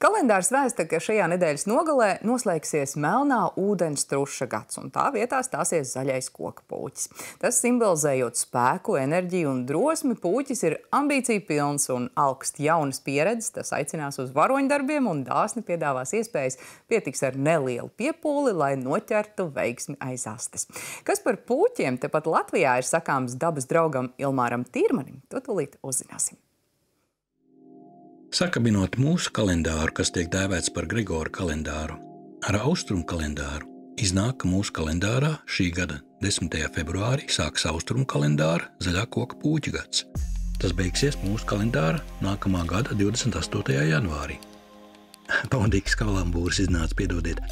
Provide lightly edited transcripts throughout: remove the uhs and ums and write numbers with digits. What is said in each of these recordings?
Kalendārs vēsta, ka šajā nedēļas nogalē noslēgsies melnā ūdens truša gads, un tā vietā stāsies zaļais koka pūķis. Tas simbolizējot spēku, enerģiju un drosmi, pūķis ir ambīcija pilns un augst jaunas pieredzes. Tas aicinās uz varoņdarbiem un dāsni piedāvās iespējas pietiks ar nelielu piepūli, lai noķertu veiksmi aiz astes. Kas par pūķiem tepat Latvijā ir sakāms dabas draugam Ilmāram Tīrmanim, to tūlīt uzzināsim. Sakabinot mūsu kalendāru, kas tiek dēvēts par Grigora kalendāru, ar austrumu kalendāru, iznāk, ka mūsu kalendārā šī gada 10. februārī sākas austrumu kalendāra zaļā koka pūķa gads. Tas beigsies mūsu kalendāra nākamā gada 28. janvārī. Pavadīgs kalambūrs iznāca, piedodiet.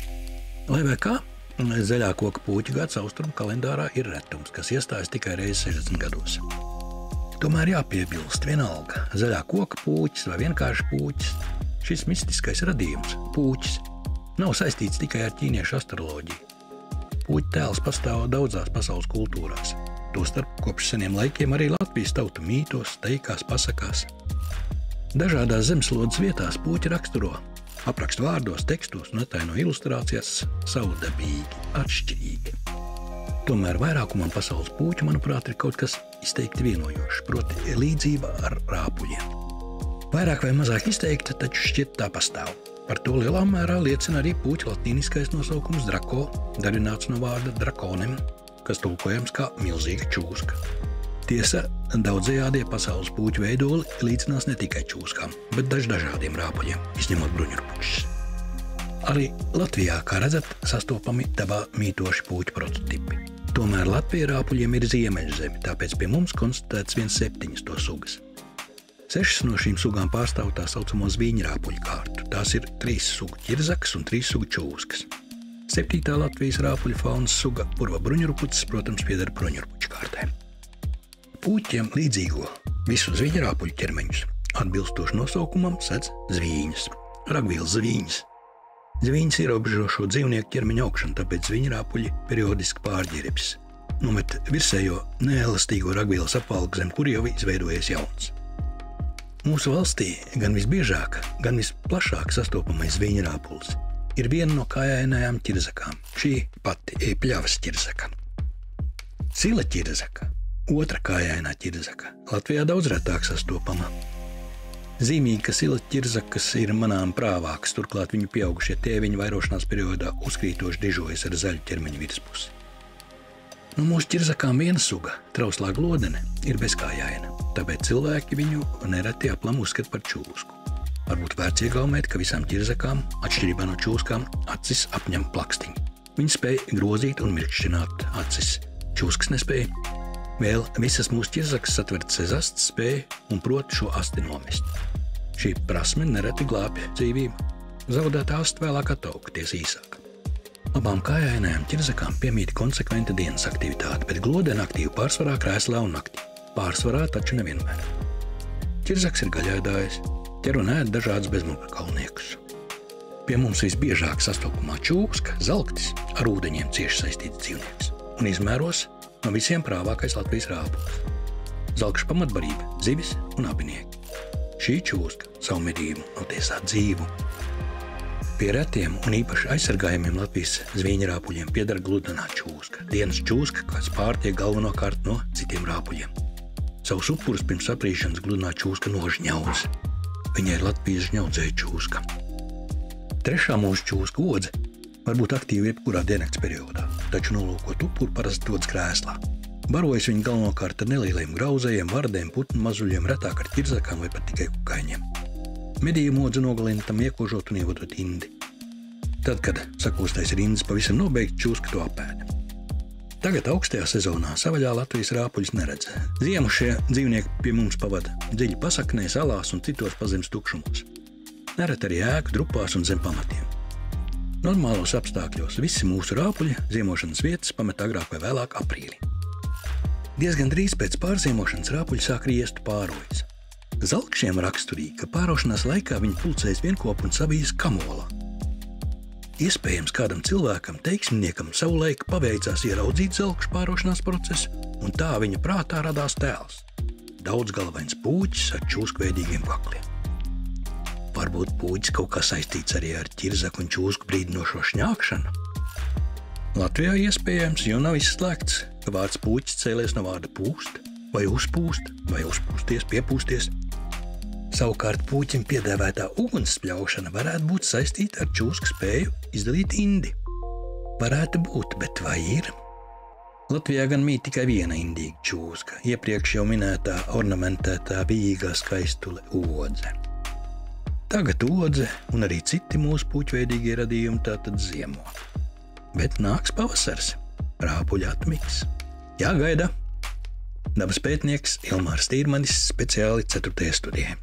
Lai vai kā, zaļā koka pūķa gads austrumu kalendārā ir retums, kas iestājas tikai reizi 60 gados. Tomēr jāpiebilst vienalga, zaļā koka pūķis vai vienkārši pūķis. Šis mistiskais radījums, pūķis, nav saistīts tikai ar ķīniešu astroloģiju. Pūķa tēls pastāv daudzās pasaules kultūrās, tostarp kopš seniem laikiem arī Latvijas tautu mītos, teikās, pasakās. Dažādās zemeslodes vietās pūķi raksturo, apraksta vārdos, tekstos un attaino ilustrācijās savdabīgi, atšķirīgi. Tomēr vairākumam pasaules pūķu, manuprāt, ir kaut kas izteikti vienojošs, proti līdzība ar rāpuļiem. Vairāk vai mazāk izteikta, taču šķiet tā pastāv. Par to lielā mērā liecina arī pūķa latīniskais nosaukums drako, darināts no vārda drakonem, kas tulkojams kā milzīga čūska. Tiesa, daudzējādie pasaules pūķu veidoli līdzinās ne tikai čūskām, bet dažādiem rāpuļiem, izņemot bruņurpuķus. Arī Latvijā, kā redzat, sastopami dabā mītoši pūķu prototipi. Tomēr Latvija rāpuļiem ir ziemeļzeme, tāpēc pie mums konstatēts 7 to sugas. 6 no šīm sugām pārstāv tā saucamo zvīņrāpuļu kārtu. Tās ir 3 sugu ķirzakas un 3 sugu čūskas. 7. Latvijas rāpuļu faunas suga purva bruņurpucis, protams, pieder bruņurpuču kārtē. Pūķiem līdzīgo visu zvīņrāpuļu ķermeņus atbilstoši nosaukumam sedz zvīņas, ragvīles zvīņas. Zvīņas ierobežo šo dzīvnieku ķermeņa augšanu, tāpēc zvīņrāpuļi periodiski pārģērbjas. Nomet virsējo neelastīgo ragvīles apvalku, zem kur jau izveidojies jauns. Mūsu valstī gan visbiežāk, gan visplašāk sastopamais zvīņrāpulis ir viena no kājainajām ķirzakām. Šī pati pļavas ķirzaka. Sila ķirzaka, otra kājainā ķirzaka, Latvijā daudz retāk sastopama. Zīmīgi, ka sila ķirzakas ir manām prāvākas, turklāt viņu pieaugušie tēviņi vairošanās periodā uzkrītoši dižojas ar zaļu ķermeņa virspusi. No mūsu ķirzakām viena suga, trauslā glodene, ir bezkājaina, tāpēc cilvēki viņu nereti aplam uzskata par čūsku. Varbūt vērts iegaumēt, ka visām ķirzakām, atšķirībā no čūskām, acis apņem plakstiņi. Viņi spēj grozīt un mirkšķināt acis. Čūskas nespēja. Vēl visas mūsu ķirzakas satvertas aiz astes spēja un prot šo asti nomest. Šī prasme nereti glābj dzīvību. Zaudētā aste vēlāk attaugties īsāk. Abām kājainajām ķirzakām piemīt konsekventa dienas aktivitāte, bet glodene aktīvi pārsvarā krēslā un naktī. Pārsvarā taču nevienmēr. Ķirzaks ir gaļēdājs, ķer un ēd dažādus bezmugurkaulniekus. Pie mums visbiežāk sastopamā čūska, zalktis, ar ūdeņiem cieši saistīts dzīvnieks un izmēros no visiem prāvākais Latvijas rāpulis. Zalkšu pamatbarība, zivis un abinieki. Šī čūska savu medību notiesā dzīvu. Pie retiem un īpaši aizsargājumiem Latvijas zvīņrāpuļiem pieder gludenā čūska. Dienas čūska, kas pārtiek galvenokārt no citiem rāpuļiem. Savus upurus pirms aprīšanas gludenā čūska nožņaudz. Viņa ir Latvijas žņaudzēja čūska. Trešā mūsu čūska odze var būt aktīva jebkurā diennakts periodā, taču nolūkot upuru parasti dodas krēslā. Barojas viņi galvenokārt ar nelieliem grauzējiem, vardēm, putnu mazuļiem, retāk ar ķirzakām vai pat tikai kukaiņiem. Medījumu odze nogalina tam iekožot un ievadot indi. Tad, kad sakūstais rindas pavisam nobeigts, čūska to apēda. Tagad augstajā sezonā savaļā Latvijas rāpuļus neredz. Ziemu šie dzīvnieki pie mums pavada dziļi pasaknēs, alās un citos pazemes tukšumos. Nereti arī ēku drupās un zem pamatiem. Normālos apstākļos visi mūsu rāpuļi ziemošanas vietas pamet agrāk vai vēlāk aprīlī. Diezgan drīz pēc pārziemošanas rāpuļi sāk riestu pārojas. Zalkšiem raksturīgi, ka pārošanās laikā viņi pulcējas vienkop un sabijas kamolā. Iespējams, kādam cilvēkam, teiksminiekam, savulaik paveicās ieraudzīt zalkšu pārošanās procesu, un tā viņa prātā radās tēls. Daudzgalvains pūķis ar čūskveidīgiem kakliem. Varbūt puķis kaut kā saistīts arī ar ķirzaku un čūsku brīdinošo šņākšanu. Latvijā iespējams jau nav izslēgts, ka vārds puķis cēlies no vārda pūst, vai uzpūst, vai uzpūsties, piepūsties. Savukārt puķim piedēvētā uguns spļaušana varētu būt saistīta ar čūsku spēju izdalīt indi. Varētu būt, bet vai ir? Latvijā gan mīt tikai viena indīga čūska, iepriekš jau minētā ornamentētā vijīgā skaistule odze. Tagad odze un arī citi mūsu puķveidīgie radījumi tātad ziemo. Bet nāks pavasars, rāpuļa atmiks. Jāgaida. Dabas pētnieks Ilmārs Tīrmanis, speciāli 4. studijai.